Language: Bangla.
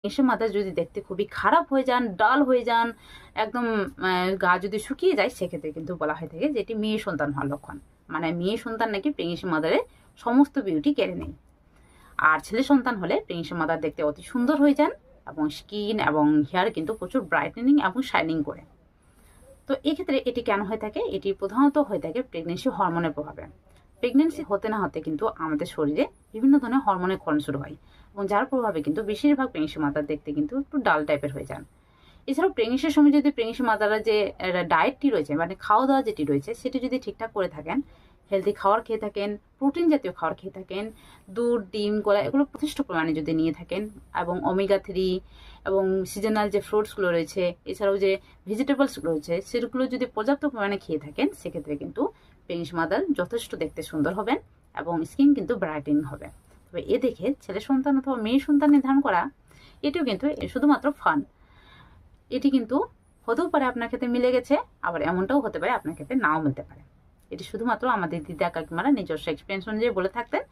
এসে মাথা যদি দেখতে খুবই খারাপ হয়ে যান, ডাল হয়ে যান, একদম গা যদি শুকিয়ে যায়, সেক্ষেত্রে কিন্তু বলা হয়ে থাকে যে এটি মেয়ে সন্তান হওয়ার লক্ষণ। মানে মেয়ে সন্তান নাকি প্রেগনেন্সি মাদারের সমস্ত বিউটি কেড়ে নেয়। আর ছেলে সন্তান হলে প্রেগনেন্সি মাদার দেখতে অতি সুন্দর হয়ে যান এবং স্কিন এবং হেয়ার কিন্তু প্রচুর ব্রাইটেনিং এবং শাইনিং করে। তো এক্ষেত্রে এটি কেন হয়ে থাকে? এটি প্রধানত হয়ে থাকে প্রেগনেন্সি হরমোনের প্রভাবে। প্রেগনেন্সি হতে না হতে কিন্তু আমাদের শরীরে বিভিন্ন ধরনের হরমোনের ক্ষরণ শুরু হয়, এবং যার প্রভাবে কিন্তু বেশিরভাগ প্রেগনেন্সি মাতার দেখতে কিন্তু একটু ডাল টাইপের হয়ে যান। এছাড়াও প্রেগনেন্সির সময় যদি প্রেগনেন্সি মাতারা যে ডায়েটটি রয়েছে, মানে খাওয়া দাওয়া যেটি রয়েছে, সেটি যদি ঠিকঠাক করে থাকেন, হেলদি খাবার খেয়ে থাকেন, প্রোটিন জাতীয় খাবার খেয়ে থাকেন, দুধ, ডিম, কলা এগুলো যথেষ্ট পরিমাণে যদি নিয়ে থাকেন, এবং ওমেগা 3 এবং সিজনাল যে ফ্রুটসগুলো রয়েছে, এছাড়াও যে ভেজিটেবলসগুলো রয়েছে, সেগুলো যদি পর্যাপ্ত পরিমাণে খেয়ে থাকেন, সেক্ষেত্রে কিন্তু প্রেগনেন্সি মাদার যথেষ্ট দেখতে সুন্দর হবেন এবং স্কিন কিন্তু ব্রাইটেনিং হবে। তবে এ দেখে ছেলে সন্তান অথবা মেয়ে সন্তান নির্ধারণ করা এটিও কিন্তু শুধুমাত্র ফান। এটি কিন্তু হতেও পারে আপনার ক্ষেত্রে মিলে গেছে, আবার এমনটাও হতে পারে আপনার ক্ষেত্রে নাও মিলতে পারে। এটি শুধুমাত্র আমাদের দিদা কাকিমারা নিজস্ব এক্সপিরিয়েন্স অনুযায়ী বলে থাকতেন।